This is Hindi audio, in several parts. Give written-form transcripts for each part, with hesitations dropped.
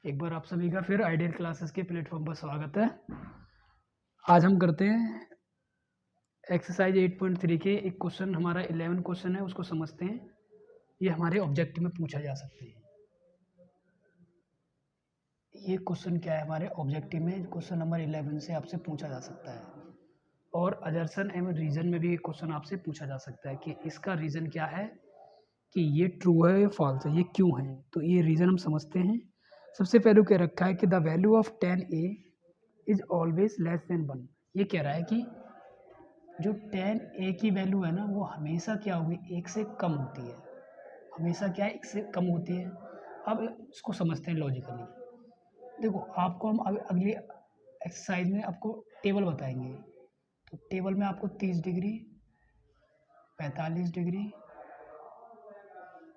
एक बार आप सभी का फिर आइडियल क्लासेस के प्लेटफॉर्म पर स्वागत है। आज हम करते हैं एक्सरसाइज 8.3 के एक क्वेश्चन, हमारा 11 क्वेश्चन है, उसको समझते हैं। ये हमारे ऑब्जेक्टिव में पूछा जा सकते हैं। ये क्वेश्चन क्या है, हमारे ऑब्जेक्टिव में क्वेश्चन नंबर 11 से आपसे पूछा जा सकता है। और अजर्सन एवं रीजन में भी एक क्वेश्चन आपसे पूछा जा सकता है कि इसका रीज़न क्या है, कि ये ट्रू है या फॉल्स है, ये क्यों है। तो ये रीज़न हम समझते हैं। सबसे पहले क्या रखा है कि the value of 10a is always less than 1। ये कह रहा है कि जो 10a की वैल्यू है ना, वो हमेशा क्या होगी, 1 से कम होती है। हमेशा क्या है, 1 से कम होती है। अब इसको समझते हैं लॉजिकली। देखो, आपको हम अगली एक्सरसाइज में आपको टेबल बताएंगे। तो टेबल में आपको 30 डिग्री, 45 डिग्री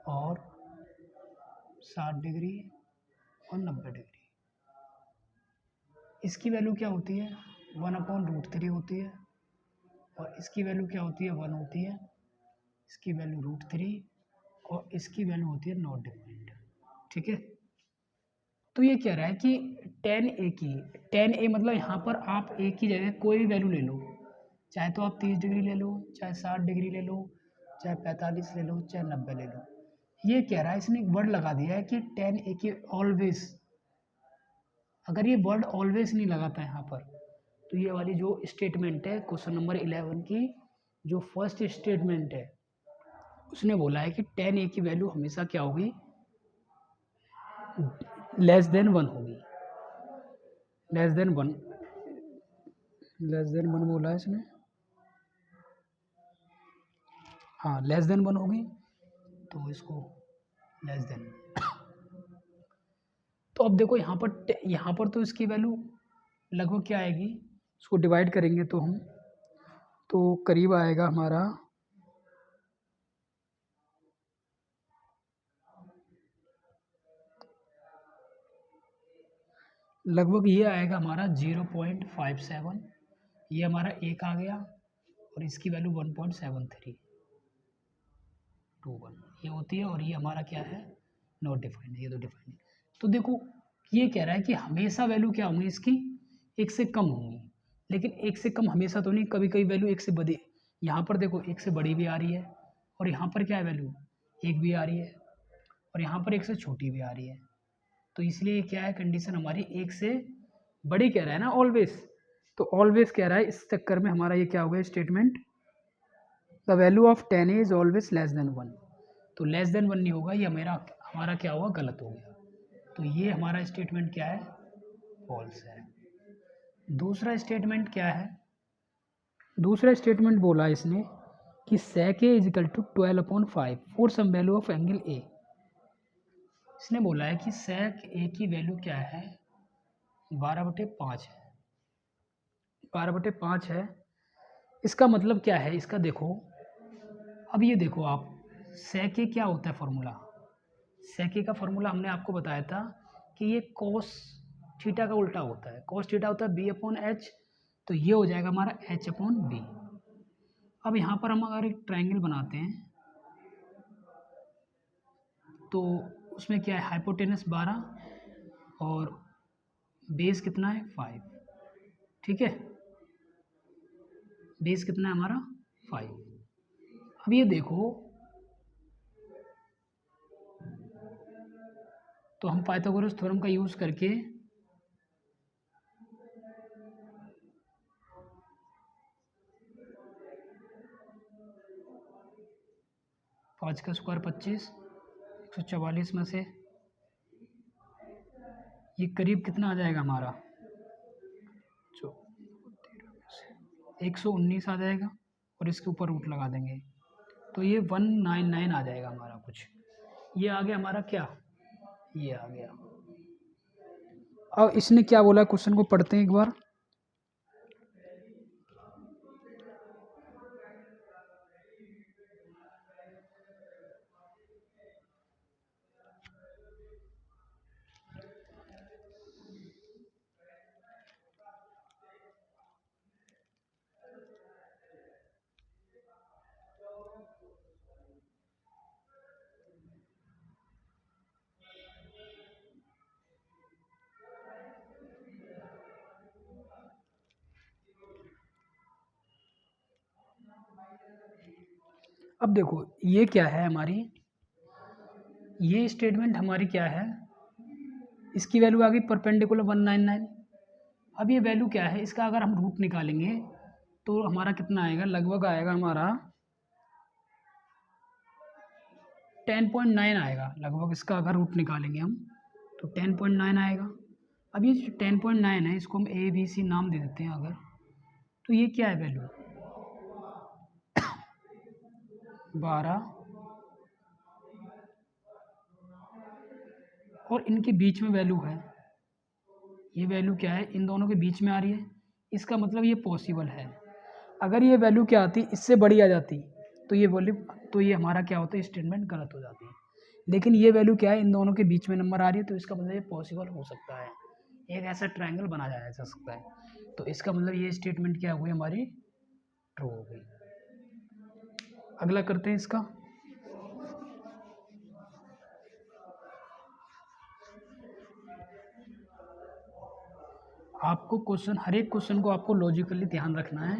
और 60 डिग्री और 90 डिग्री, इसकी वैल्यू क्या होती है, 1/√3 होती है। और इसकी वैल्यू क्या होती है, 1 होती है। इसकी वैल्यू √3 और इसकी वैल्यू होती है नॉट डिफाइंड। ठीक है। तो ये कह रहा है कि 10a मतलब यहाँ पर आप a की जगह कोई भी वैल्यू ले लो। चाहे तो आप 30 डिग्री ले लो, चाहे 60 डिग्री ले लो, चाहे 45 ले लो, चाहे 90 ले लो। ये कह रहा है, इसने एक वर्ड लगा दिया है कि 10a की ऑलवेज। अगर ये वर्ड ऑलवेज नहीं लगाता यहाँ पर, तो ये वाली जो स्टेटमेंट है क्वेश्चन नंबर 11 की, जो फर्स्ट स्टेटमेंट है, उसने बोला है कि 10a की वैल्यू हमेशा क्या होगी, लेस देन 1 होगी। लेस देन 1 बोला है इसने। हाँ, लेस देन 1 होगी, तो इसको लेस देन। तो अब देखो यहाँ पर तो इसकी वैल्यू लगभग क्या आएगी, इसको डिवाइड करेंगे तो हम, तो करीब आएगा हमारा लगभग ये आएगा हमारा 0.57। ये हमारा एक आ गया और इसकी वैल्यू 1.7321 ये होती है। और ये हमारा क्या है, नॉट डिफाइंड, ये तो डिफाइंड है। तो देखो, ये कह रहा है कि हमेशा वैल्यू क्या होंगी इसकी, 1 से कम होंगी। लेकिन 1 से कम हमेशा तो नहीं, कभी कभी वैल्यू 1 से बड़ी। यहाँ पर देखो 1 से बड़ी भी आ रही है, और यहाँ पर क्या है, वैल्यू 1 भी आ रही है, और यहाँ पर 1 से छोटी भी आ रही है। तो इसलिए क्या है, कंडीशन हमारी 1 से बड़ी कह रहा है ना, ऑलवेज। तो ऑलवेज कह रहा है, इस चक्कर में हमारा ये क्या हो गया statement, the value of 10a is always less than 1। तो लेस देन 1 नहीं होगा, ये हमारा क्या हुआ, गलत हो गया। तो ये हमारा स्टेटमेंट क्या है, फॉल्स है। दूसरा स्टेटमेंट क्या है, दूसरा स्टेटमेंट बोला इसने कि sec a is equal to 12/5 for some value of angle a। इसने बोला है कि sec a की वैल्यू क्या है, 12/5 है। 12/5 है। इसका मतलब क्या है, इसका देखो, अब ये देखो आप, sec a क्या होता है फॉर्मूला। sec a का फॉर्मूला हमने आपको बताया था कि ये cos थीटा का उल्टा होता है। cos थीटा होता है b/h, तो ये हो जाएगा हमारा h/b। अब यहाँ पर हम अगर एक ट्रायंगल बनाते हैं, तो उसमें क्या है, हाइपोटेनस 12 और बेस कितना है, 5। ठीक है, बेस कितना है हमारा, 5। अब ये देखो, तो हम पाइथागोरस थ्योरम का यूज़ करके 5 का स्क्वायर 25, 144 में से ये करीब कितना आ जाएगा हमारा, जो 119 आ जाएगा, और इसके ऊपर रूट लगा देंगे, तो ये 199 आ जाएगा हमारा कुछ। ये आ गया हमारा क्या, ये आ गया। अब इसने क्या बोला, क्वेश्चन को पढ़ते हैं एक बार। अब देखो ये क्या है हमारी, ये स्टेटमेंट हमारी क्या है, इसकी वैल्यू आ गई परपेंडिकुलर 199। अब ये वैल्यू क्या है, इसका अगर हम रूट निकालेंगे तो हमारा कितना आएगा, लगभग आएगा हमारा 10.9 आएगा लगभग। इसका अगर रूट निकालेंगे हम तो 10.9 आएगा। अब ये जो 10.9 है इसको हम ए बी सी नाम दे देते हैं अगर, तो ये क्या है वैल्यू 12 और इनके बीच में वैल्यू है, ये वैल्यू क्या है इन दोनों के बीच में आ रही है। इसका मतलब ये पॉसिबल है। अगर ये वैल्यू क्या आती, इससे बड़ी आ जाती तो ये वैल्यू, तो ये हमारा क्या होता है, स्टेटमेंट गलत हो जाती है। लेकिन ये वैल्यू क्या है, इन दोनों के बीच में नंबर आ रही है, तो इसका मतलब ये पॉसिबल हो सकता है, एक ऐसा ट्रायंगल बनाया जा सकता है। तो इसका मतलब ये स्टेटमेंट क्या हुई हमारी, ट्रू हो गई। अगला करते हैं इसका। आपको क्वेश्चन, हर एक क्वेश्चन को आपको लॉजिकली ध्यान रखना है,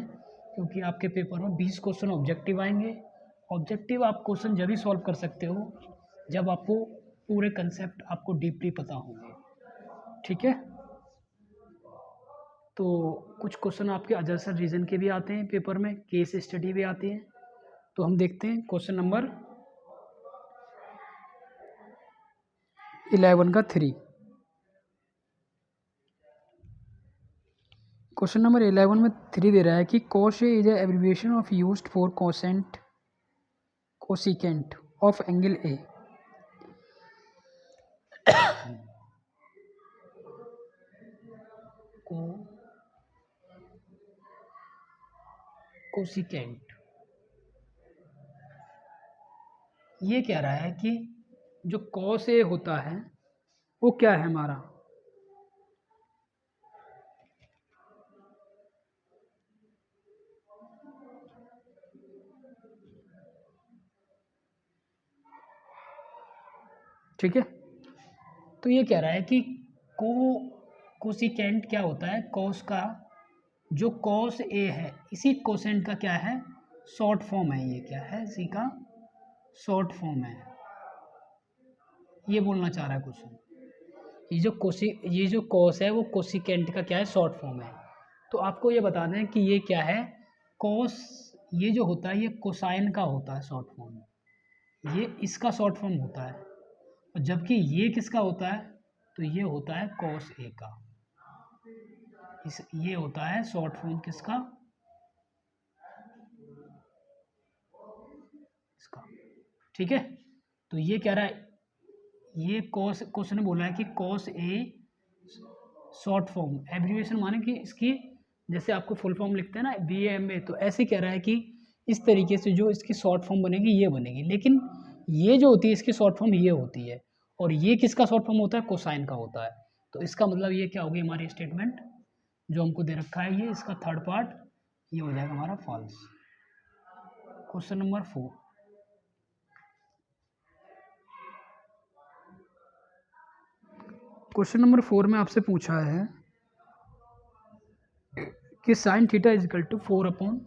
क्योंकि आपके पेपर में 20 क्वेश्चन ऑब्जेक्टिव आएंगे। ऑब्जेक्टिव आप क्वेश्चन जब भी सॉल्व कर सकते हो जब आपको पूरे कंसेप्ट आपको डीपली पता होंगे, ठीक है। तो कुछ क्वेश्चन आपके अजर्सन रीजन के भी आते हैं पेपर में, केस स्टडी भी आती है। तो हम देखते हैं क्वेश्चन नंबर 11 का 3। क्वेश्चन नंबर 11 में 3 दे रहा है कि cos A is abbreviation of used for cosecant of angle A। Cosecant, ये कह रहा है कि जो cos A होता है वो क्या है हमारा, ठीक है। तो ये कह रहा है कि कोसिकेंट क्या होता है, cos का जो cos A है इसी कोसेंट का क्या है, शॉर्ट फॉर्म है। ये क्या है, इसी का शॉर्ट फॉर्म है, ये बोलना चाह रहा है क्वेश्चन। ये जो cos है वो कोसिकेंट का क्या है, शॉर्ट फॉर्म है। तो आपको ये बता दें कि ये क्या है, cos, ये जो होता है ये कोसाइन का होता है शॉर्ट फॉर्म, ये इसका शॉर्ट फॉर्म होता है। और जबकि ये किसका होता है, तो ये होता है cos A का। ये होता है शॉर्ट फॉर्म किसका, इसका, ठीक है। तो ये कह रहा है, ये क्वेश्चन ने बोला है कि cos A short form, abbreviation माने कि इसकी, जैसे आपको फुल फॉर्म लिखते हैं ना BAMA, तो ऐसे कह रहा है कि इस तरीके से जो इसकी शॉर्ट फॉर्म बनेगी ये बनेगी। लेकिन ये जो होती है इसकी शॉर्ट फॉर्म ये होती है, और ये किसका शॉर्ट फॉर्म होता है, कोसाइन का होता है। तो इसका मतलब ये क्या होगी हमारी स्टेटमेंट, जो हमको दे रखा है ये, इसका थर्ड पार्ट ये हो जाएगा हमारा false. Question number 4। Question number 4 में आपसे पूछा है कि sine theta is equal to 4/3,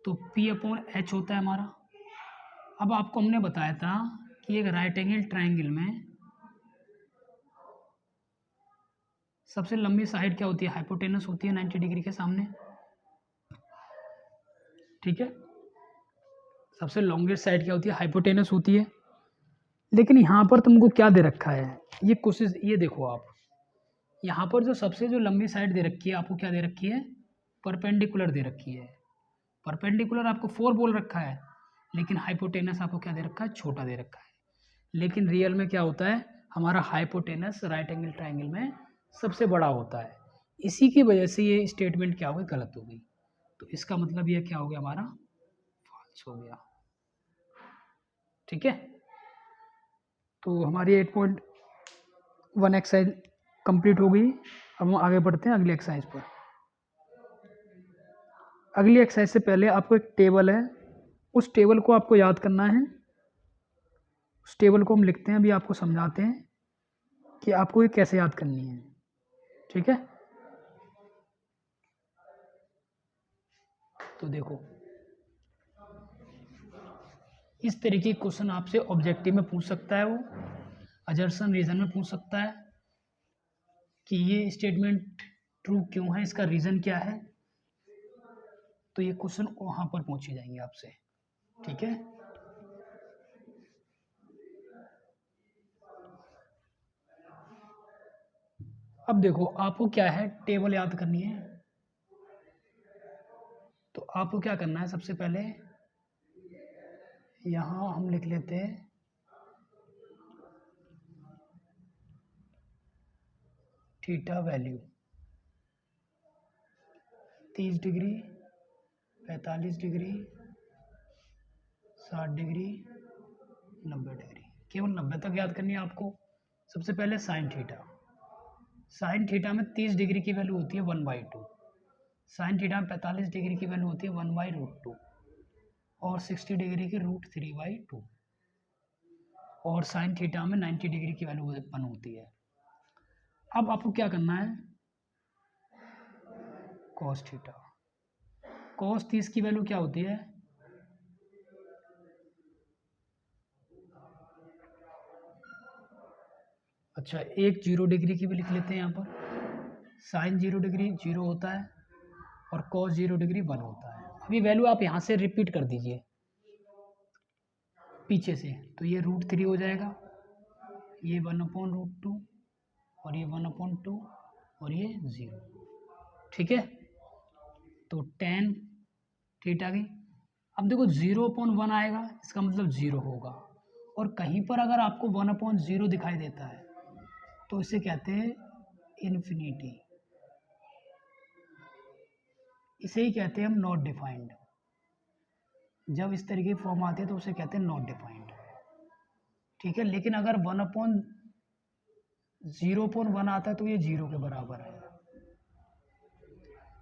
तो P/H होता है हमारा। अब आपको हमने बताया था कि एक राइट एंगल ट्रायंगल में सबसे लंबी साइड क्या होती है, हाइपोटेनस होती है 90 डिग्री के सामने, ठीक है। सबसे लॉन्गेस्ट साइड क्या होती है, हाइपोटेनस होती है। लेकिन यहाँ पर तुमको क्या दे रखा है, ये कोशिश, ये देखो आप, यहाँ पर जो सबसे जो लंबी साइड दे रखी है आपको क्या दे रखी है, परपेंडिकुलर दे रखी है। परपेंडिकुलर आपको 4 बोल रखा है, लेकिन हाइपोटेनस आपको क्या दे रखा है, छोटा दे रखा है। लेकिन रियल में क्या होता है, हमारा हाइपोटेनस राइट एंगल ट्रायंगल में सबसे बड़ा होता है। इसी की वजह से ये स्टेटमेंट क्या हो गई, गलत हो गई। तो इसका मतलब ये क्या हो गया हमारा, फॉल्स हो गया, ठीक है। तो हमारी 8.1 एक्सरसाइज कंप्लीट हो गई। अब हम आगे बढ़ते हैं अगली एक्सरसाइज पर। अगली एक्सरसाइज से पहले आपको एक टेबल है, उस टेबल को आपको याद करना है। उस टेबल को हम लिखते हैं, अभी आपको समझाते हैं कि आपको ये कैसे याद करनी है, ठीक है। तो देखो इस तरीके के क्वेश्चन आपसे ऑब्जेक्टिव में पूछ सकता है, वो अजर्सन रीजन में पूछ सकता है कि ये स्टेटमेंट ट्रू क्यों है, इसका रीज़न क्या है। तो ये क्वेश्चन वहाँ पर पूछे जाएंगे आपसे, ठीक है। अब देखो आपको क्या है, टेबल याद करनी है। तो आपको क्या करना है, सबसे पहले यहाँ हम लिख लेते हैं theta value 30 degree, 45 degree, 60 degree, 90 degree, केवल 90 तक याद करनी है आपको। सबसे पहले साइन थीटा, साइन थीटा में 30 डिग्री की वैल्यू होती है 1/2, साइन थीटा में 45 डिग्री की वैल्यू होती है 1/√2 और 60 डिग्री की √3/2 और साइन थीटा में 90 डिग्री की वैल्यू 1 होती है। अब आपको क्या करना है, कॉस थीटा, कॉस 30 की वैल्यू क्या होती है, अच्छा एक 0 डिग्री की भी लिख लेते हैं यहाँ पर। साइन 0 डिग्री 0 होता है और कॉस 0 डिग्री 1 होता है। अभी वैल्यू आप यहाँ से रिपीट कर दीजिए पीछे से, तो ये √3 हो जाएगा, ये 1/√2 और ये 1/2 और ये 0, ठीक है। तो tan थीटा की, अब देखो 0/1 आएगा, इसका मतलब 0 होगा, और कहीं पर अगर आपको 1/0 दिखाई देता है तो इसे कहते हैं इन्फिनिटी, इसे ही कहते हैं हम नॉट डिफाइंड। जब इस तरीके की फॉर्म आती है तो उसे कहते हैं नॉट डिफाइंड, ठीक है। लेकिन अगर 1/0.1 आता है तो ये 0 के बराबर है।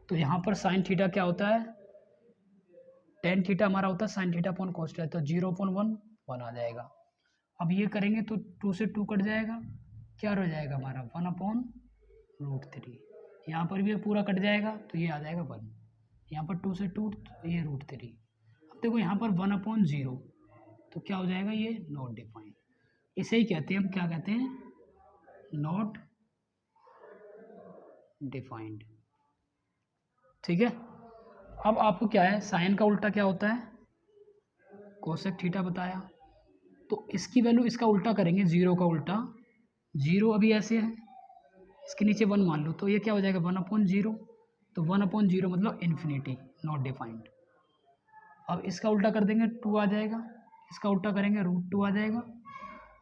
तो यहाँ पर साइन थीटा क्या होता है, टेन थीटा हमारा होता है sine theta upon cos theta, तो 0/1 1 आ जाएगा। अब ये करेंगे तो 2 से 2 कट जाएगा, क्या रह जाएगा हमारा 1/√3, यहाँ पर भी पूरा कट जाएगा तो ये आ जाएगा 1, यहाँ पर 2 से 2 तो ये √3। अब देखो यहाँ पर 1/0 तो क्या हो जाएगा, ये नॉट डिफाइंड, इसे ही कहते हैं हम, क्या कहते हैं, नॉट डिफाइंड, ठीक है। अब आपको क्या है, साइन का उल्टा क्या होता है, कोसेक थीटा बताया, तो इसकी वैल्यू इसका उल्टा करेंगे, 0 का उल्टा, 0 अभी ऐसे है, इसके नीचे 1 मान लो, तो ये क्या हो जाएगा 1/0, तो 1/0 मतलब इन्फिनिटी, नॉट डिफाइंड। अब इसका उल्टा कर देंगे 2 आ जाएगा, इसका उल्टा करेंगे √2 आ जाएगा,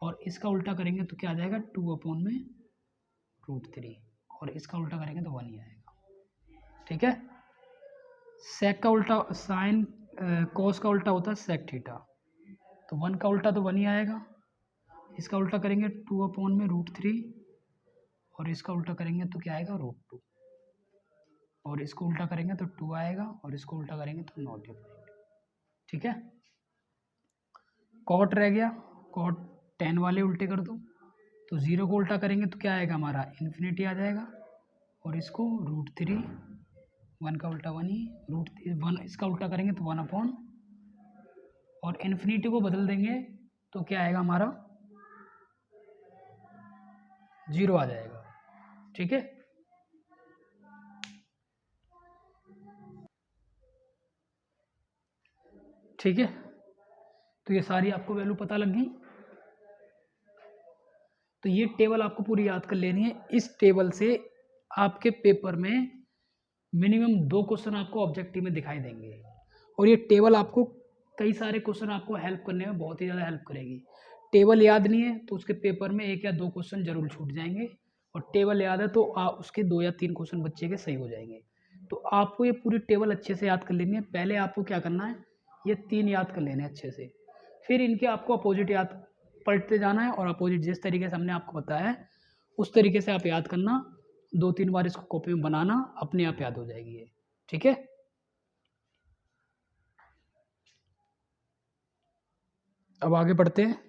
और इसका उल्टा करेंगे तो क्या आ जाएगा 2/√3, और इसका उल्टा करेंगे तो 1 ही आएगा, ठीक है। सेक का उल्टा, साइन कोस का उल्टा होता है सेक थीटा, तो 1 का उल्टा तो 1 ही आएगा, इसका उल्टा करेंगे 2/√3 और इसका उल्टा करेंगे तो क्या आएगा √2, और इसको उल्टा करेंगे तो 2 आएगा, और इसको उल्टा करेंगे तो नॉट डिफाइंड, ठीक है। कॉट रह गया, कॉट 10 वाले उल्टे कर दो, तो 0 को उल्टा करेंगे तो क्या आएगा हमारा इन्फिनिटी आ जाएगा, और इसको √3, 1 का उल्टा 1 ही, √1 इसका उल्टा करेंगे तो 1/, और इन्फिनिटी को बदल देंगे तो क्या आएगा हमारा 0 आ जाएगा, ठीक है। ठीक है, तो ये सारी आपको वैल्यू पता लग गई। तो ये टेबल आपको पूरी याद कर लेनी है, इस टेबल से आपके पेपर में मिनिमम 2 क्वेश्चन आपको ऑब्जेक्टिव में दिखाई देंगे, और ये टेबल आपको कई सारे क्वेश्चन आपको हेल्प करने में बहुत ही ज़्यादा हेल्प करेगी। टेबल याद नहीं है तो उसके पेपर में 1 या 2 क्वेश्चन जरूर छूट जाएंगे, और टेबल याद है तो उसके 2 या 3 क्वेश्चन बच्चे के सही हो जाएंगे। तो आपको ये पूरी टेबल अच्छे से याद कर लेनी है। पहले आपको क्या करना है, ये 3 याद कर लेने अच्छे से, फिर इनके आपको अपोजिट याद पलटते जाना है, और अपोजिट जिस तरीके से हमने आपको बताया है उस तरीके से आप याद करना, 2-3 बार इसको कॉपी में बनाना, अपने आप याद हो जाएगी ये, ठीक है। अब आगे बढ़ते हैं।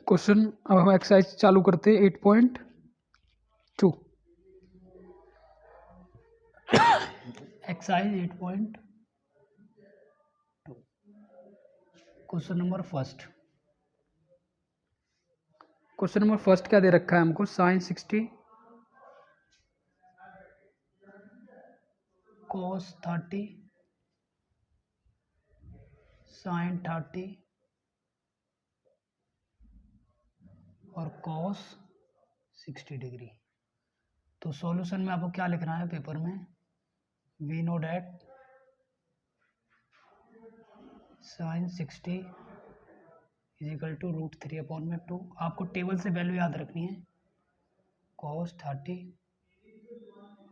क्वेश्चन अब हम एक्सरसाइज चालू करते हैं 8.2। Exercise 8.2 question number first. Question number first क्या दे रखा है हमको, साइन 60 cos 30 sin 30 और cos 60 डिग्री। तो सॉल्यूशन में आपको क्या लिखना है पेपर में, we know that sin 60 is equal to √3/2। आपको टेबल से वैल्यू याद रखनी है, cos 30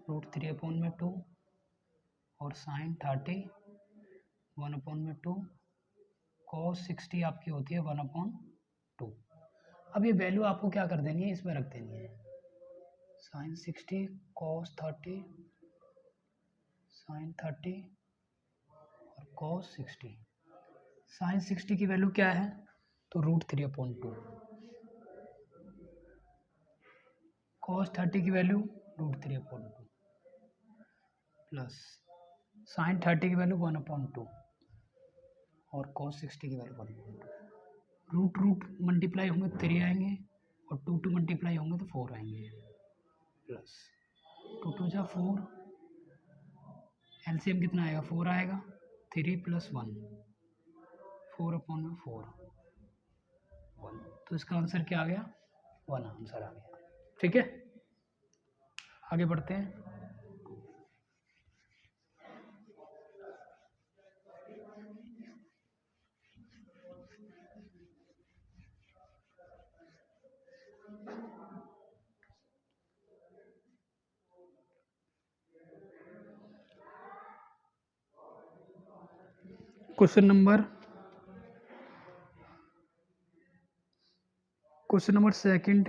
√3/2 और sin 30 1/2, cos 60 आपकी होती है 1/2। अब ये वैल्यू आपको क्या कर देनी है, इसमें रख देनी है, sin 60 cos 30 sin 30 और cos 60। sin 60 की वैल्यू क्या है, तो √3/2, cos 30 की वैल्यू √3/2 प्लस sin 30 की वैल्यू 1/2 और cos 60 की वैल्यू 1/2। रूट रूट मल्टीप्लाई होंगे तो 3 आएंगे और 2 मल्टीप्लाई होंगे तो 4 आएंगे, प्लस 2 2 जा 4, एलसीएम कितना आएगा 4 आएगा, 3 + 1 4/4 1। तो इसका आंसर क्या आ गया, 1 आंसर आ गया। ठीक है, आगे बढ़ते हैं। Question number second.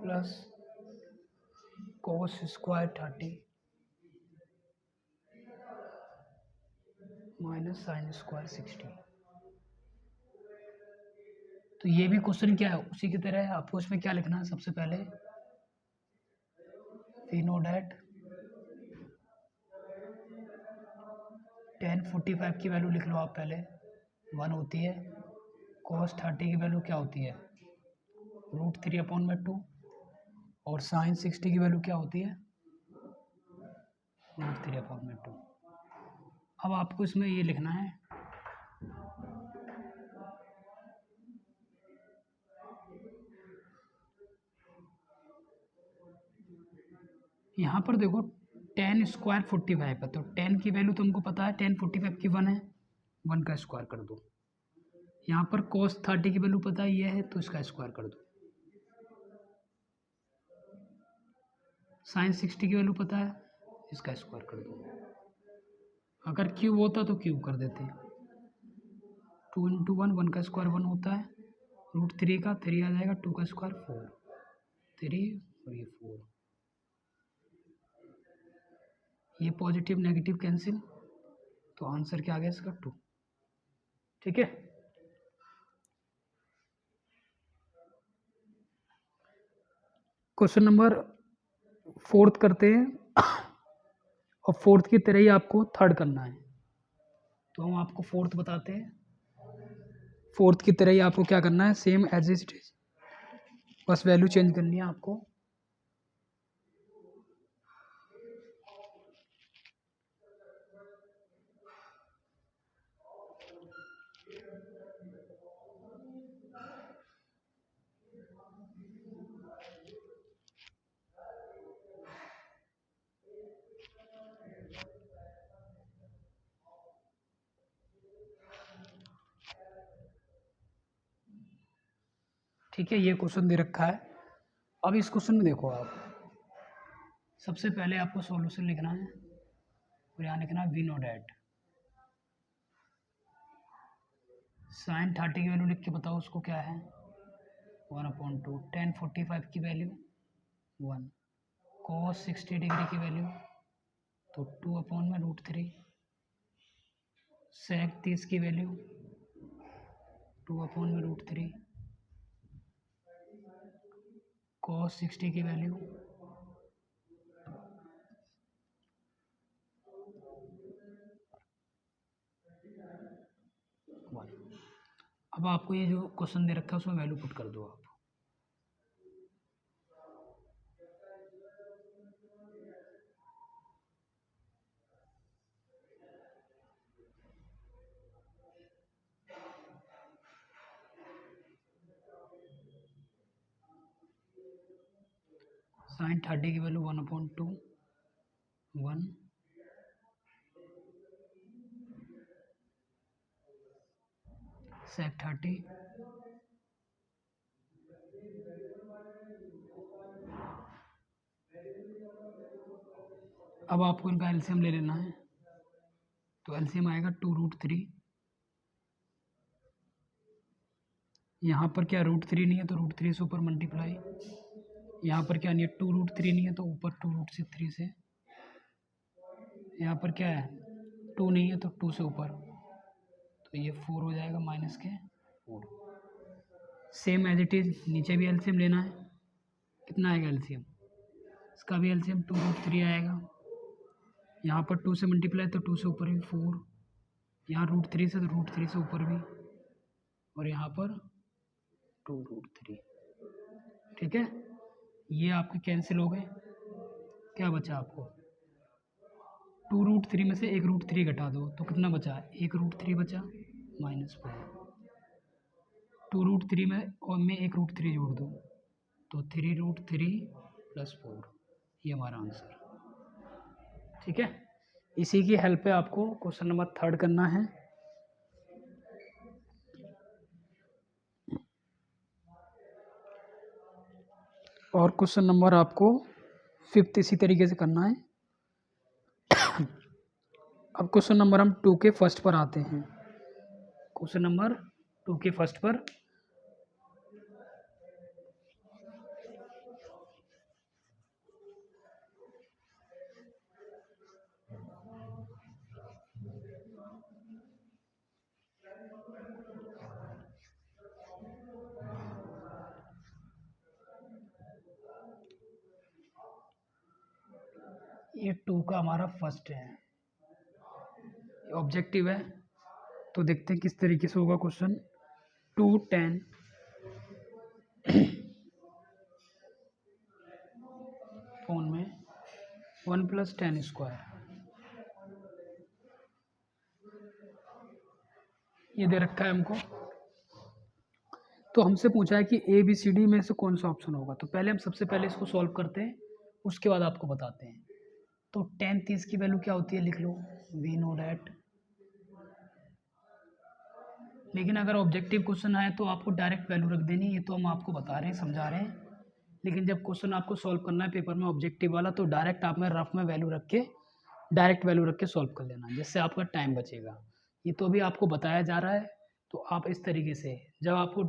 Plus cos square 30 minus sine square 60। तो ये भी क्वेश्चन क्या है, उसी की तरह है। आपको इसमें क्या लिखना है, सबसे पहले वी नो डैट tan 45 की वैल्यू लिख लो आप पहले, 1 होती है। cos 30 की वैल्यू क्या होती है, √3/2 और sin 60 की वैल्यू क्या होती है, √3/2। अब आपको इसमें ये लिखना है, यहाँ पर देखो tan स्क्वायर 45 है, तो tan की वैल्यू तुमको पता है, tan 45 की 1 है, 1 का स्क्वायर कर दो। यहाँ पर cos 30 की वैल्यू पता है ये है, तो इसका स्क्वायर कर दो। sin 60 की वैल्यू पता है, इसका स्क्वायर कर दो। अगर क्यूब होता तो क्यूब कर देते, 2 × 1, 1 का स्क्वायर 1 होता है, √3 का 3 आ जाएगा, 2 का स्क्वायर 4, 3 और ये 4, ये पॉजिटिव नेगेटिव कैंसिल, तो आंसर क्या आ गया इसका 2। ठीक है, क्वेश्चन नंबर फोर्थ करते हैं और फोर्थ की तरह ही आपको थर्ड करना है। तो हम आपको फोर्थ बताते हैं, फोर्थ की तरह ही आपको क्या करना है, सेम एज इट इज, बस वैल्यू चेंज करनी है आपको। ठीक है, ये क्वेश्चन दे रखा है। अब इस क्वेश्चन में देखो आप, सबसे पहले आपको सॉल्यूशन लिखना है और यहाँ लिखना है वी नो डैट sin 30 की वैल्यू लिख के बताओ उसको क्या है, 1/2। tan 45 की वैल्यू 1 cos 60 डिग्री की वैल्यू तो 2/√3 sec 30 की वैल्यू 2/√3 cos 60 की वैल्यू 1। अब आपको ये जो क्वेश्चन दे रखा है उसमें वैल्यू पुट कर दो आप। sin 30 की वैल्यू 1/2 1 sec 30 अब आपको इनका एलसीएम ले लेना है तो एलसीएम आएगा 2√3। यहाँ पर क्या √3 नहीं है तो √3 से ऊपर मल्टीप्लाई, यहाँ पर क्या नहीं है 2√3 नहीं है तो ऊपर 2√3 से, यहाँ पर क्या है 2 नहीं है तो 2 से ऊपर, तो ये 4 हो जाएगा माइनस के 4। सेम एज इट इज़ नीचे भी एलसीएम लेना है। कितना आएगा एलसीएम? इसका भी एलसीएम 2√3 आएगा। यहाँ पर 2 से मल्टीप्लाई तो 2 से ऊपर भी 4, यहाँ √3 से तो √3 से ऊपर भी, और यहाँ पर 2√3। ठीक है, ये आपके कैंसिल हो गए। क्या बचा आपको? 2√3 में से 1√3 घटा दो तो कितना बचा? 1√3 बचा -4। 2√3 में और में 1√3 जोड़ दो तो 3√3 + 4, ये हमारा आंसर। ठीक है, इसी की हेल्प पे आपको क्वेश्चन नंबर 3 करना है। और क्वेश्चन नंबर आपको 5 इसी तरीके से करना है। अब क्वेश्चन नंबर हम 2 के फर्स्ट पर आते हैं। क्वेश्चन नंबर 2 के फर्स्ट पर ये 2 का हमारा फर्स्ट है, ऑब्जेक्टिव है। तो देखते हैं किस तरीके से होगा क्वेश्चन। 2 tan फोन में 1 + tan स्क्वायर, ये दे रखा है हमको। तो हमसे पूछा है कि ABCD में से कौन सा ऑप्शन होगा। तो पहले हम सबसे पहले इसको सॉल्व करते हैं, उसके बाद आपको बताते हैं। तो tan 30 की वैल्यू क्या होती है लिख लो, वी नो डैट। लेकिन अगर ऑब्जेक्टिव क्वेश्चन आए तो आपको डायरेक्ट वैल्यू रख देनी, ये तो हम आपको बता रहे हैं, समझा रहे हैं। लेकिन जब क्वेश्चन आपको सॉल्व करना है पेपर में ऑब्जेक्टिव वाला, तो डायरेक्ट आप में रफ में वैल्यू रख के, डायरेक्ट वैल्यू रख के सॉल्व कर लेना, जिससे आपका टाइम बचेगा। ये तो अभी आपको बताया जा रहा है, तो आप इस तरीके से जब आपको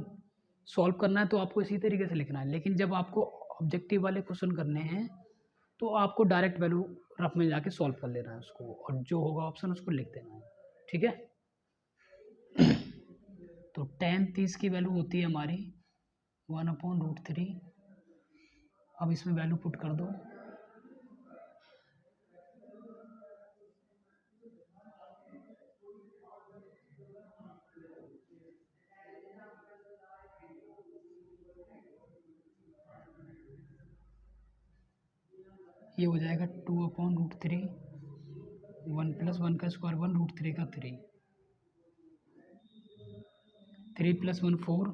सॉल्व करना है तो आपको इसी तरीके से लिखना है। लेकिन जब आपको ऑब्जेक्टिव वाले क्वेश्चन करने हैं तो आपको डायरेक्ट वैल्यू रफ में जाके सॉल्व कर लेना है उसको, और जो होगा ऑप्शन उसको लिख देना है। ठीक है, तो tan 30 की वैल्यू होती है हमारी 1/√3। अब इसमें वैल्यू पुट कर दो। ये हो जाएगा 2/√3, 1 + 1 का स्क्वायर 1√3 का 3, 3 + 1 4,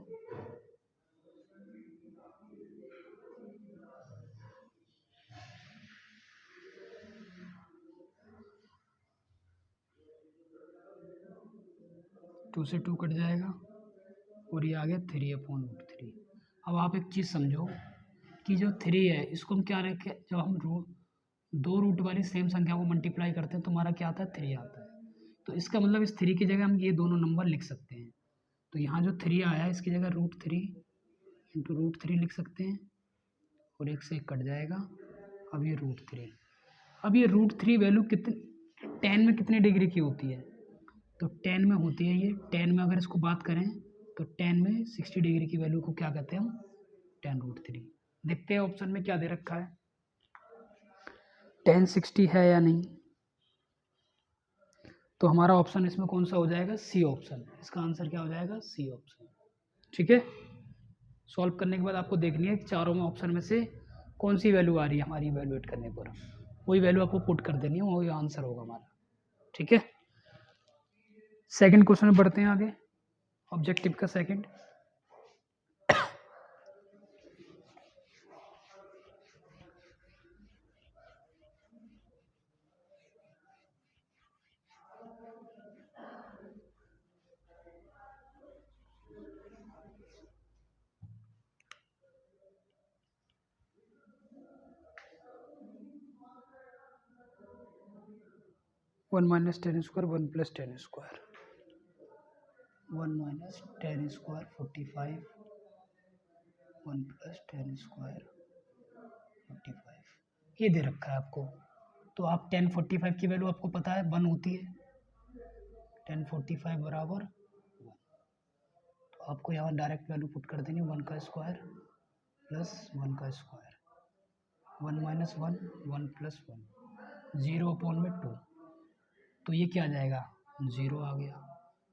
2 से 2 कट जाएगा और ये आ गया 3/√3। अब आप एक चीज़ समझो कि जो 3 है इसको हम क्या रखें, जब हम दो रूट वाली सेम संख्या को मल्टीप्लाई करते हैं तो हमारा क्या आता है, 3 आता है। तो इसका मतलब इस 3 की जगह हम ये दोनों नंबर लिख सकते हैं। तो यहाँ जो 3 आया है इसकी जगह √3 × √3 लिख सकते हैं, और 1 से 1 कट जाएगा। अब ये √3, अब ये √3 वैल्यू कितने tan में कितने डिग्री की होती है? तो tan में होती है ये, tan में अगर इसको बात करें तो tan में 60 डिग्री की वैल्यू को क्या कहते हैं हम? tan√3। देखते हैं ऑप्शन में क्या दे रखा है, tan 60 है या नहीं। तो हमारा ऑप्शन इसमें कौन सा हो जाएगा? C option. इसका आंसर क्या हो जाएगा? C option. ठीक है, सॉल्व करने के बाद आपको देखनी है चारों में ऑप्शन में से कौन सी वैल्यू आ रही है हमारी इवैल्यूएट करने पर, वही वैल्यू आपको पुट कर देनी है, वही आंसर होगा हमारा। ठीक है, सेकंड क्वेश्चन में बढ़ते हैं आगे, ऑब्जेक्टिव का second. One minus ten square, 1 plus ten square, 1 minus ten square 45, 1 plus ten square 45, ये दे रखा है आपको। तो आप 1045 की वैल्यू आपको पता है 1 होती है, 1045 बराबर 1। तो आपको यहाँ डायरेक्ट वैल्यू पुट कर देनी, 1 का स्क्वायर प्लस 1 का स्क्वायर, 1 माइनस 1, 1 प्लस 1, 0/2। तो ये क्या आ जाएगा? 0 आ गया।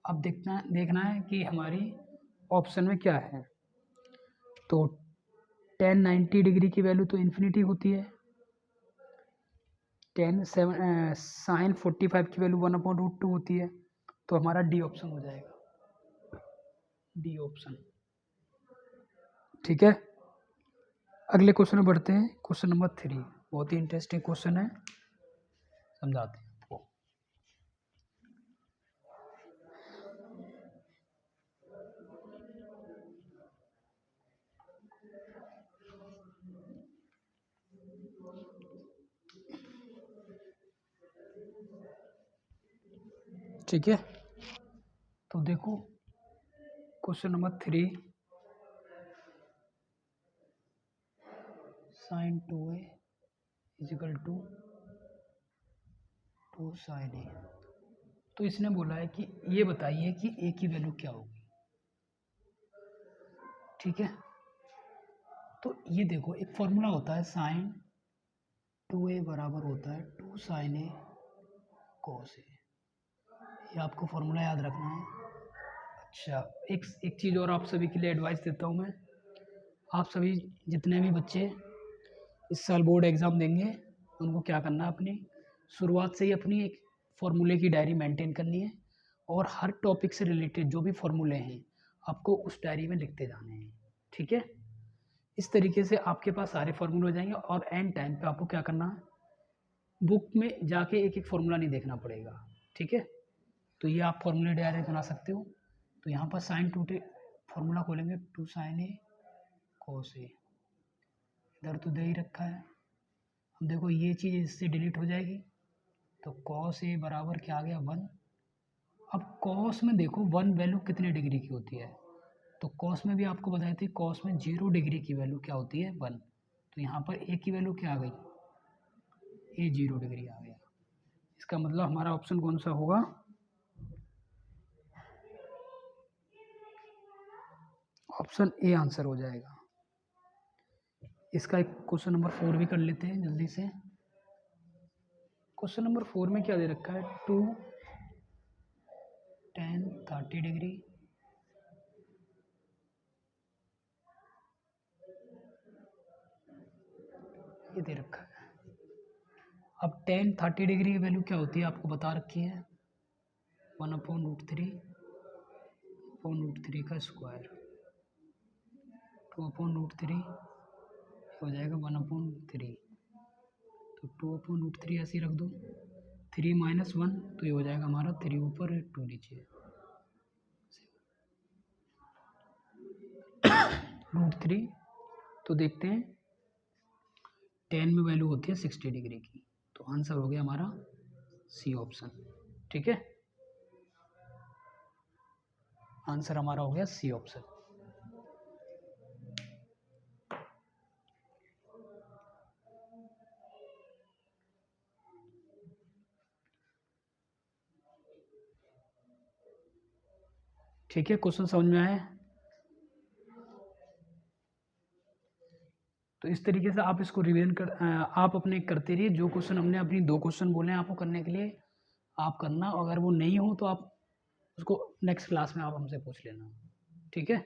अब देखना है कि हमारी ऑप्शन में क्या है। तो tan 90 डिग्री की वैल्यू तो इन्फिनिटी होती है, sin 45 की वैल्यू 1/√2 होती है। तो हमारा डी ऑप्शन हो जाएगा, डी ऑप्शन। ठीक है, अगले क्वेश्चन में बढ़ते हैं, क्वेश्चन नंबर 3। बहुत ही इंटरेस्टिंग क्वेश्चन है, समझाते हैं आपको। ठीक है, तो देखो question number 3, sin 2a is equal to 2 sin a। तो इसने बोला है कि ये बताइए कि a की वैल्यू क्या होगी। ठीक है, तो ये देखो एक फॉर्मूला होता है sin 2a बराबर होता है 2 sin a cos a, ये आपको फॉर्मूला याद रखना है। अच्छा, एक चीज़ और आप सभी के लिए एडवाइस देता हूँ मैं, आप सभी जितने भी बच्चे इस साल बोर्ड एग्ज़ाम देंगे उनको क्या करना है, अपनी शुरुआत से ही अपनी एक फॉर्मूले की डायरी मेंटेन करनी है, और हर टॉपिक से रिलेटेड जो भी फॉर्मूले हैं आपको उस डायरी में लिखते जाने हैं। ठीक है, इस तरीके से आपके पास सारे फॉर्मूले हो जाएंगे, और एंड टाइम पे आपको क्या करना है, बुक में जाके एक एक फॉर्मूला नहीं देखना पड़ेगा। ठीक है, तो ये आप फॉर्मूले डायरी बना सकते हो। तो यहाँ पर साइन 2 फॉर्मूला खोलेंगे, 2 sin a cos a, इधर तो दे ही रखा है। अब देखो ये चीज़ इससे डिलीट हो जाएगी, तो cos a बराबर क्या आ गया? 1। अब cos में देखो 1 वैल्यू कितने डिग्री की होती है, तो cos में भी आपको बताए थे, cos में 0 डिग्री की वैल्यू क्या होती है? 1। तो यहाँ पर a की वैल्यू क्या आ गई? a 0 डिग्री आ गया। इसका मतलब हमारा ऑप्शन कौन सा होगा? ऑप्शन ए आंसर हो जाएगा। इसका एक क्वेश्चन नंबर 4 भी कर लेते हैं जल्दी से। क्वेश्चन नंबर 4 में क्या दे रखा है? 2 tan 30 डिग्री ये दे रखा है। अब tan 30 डिग्री की वैल्यू क्या होती है आपको बता रखी है, 1/√3 का स्क्वायर, 2/√3 हो जाएगा 1/3। तो 2/√3 ऐसे ही रख दो, 3 माइनस 1 तो ये हो जाएगा हमारा 3 ऊपर 2 नीचे, √3। तो देखते हैं 10 में वैल्यू होती है 60 डिग्री की, तो आंसर हो गया हमारा सी ऑप्शन। ठीक है, आंसर हमारा हो गया सी ऑप्शन। ठीक है, क्वेश्चन समझ में आया? तो इस तरीके से आप इसको रिवीजन कर आप अपने करते रहिए। जो क्वेश्चन हमने अपनी 2 क्वेश्चन बोले हैं आपको करने के लिए, आप करना। अगर वो नहीं हो तो आप उसको नेक्स्ट क्लास में आप हमसे पूछ लेना। ठीक है?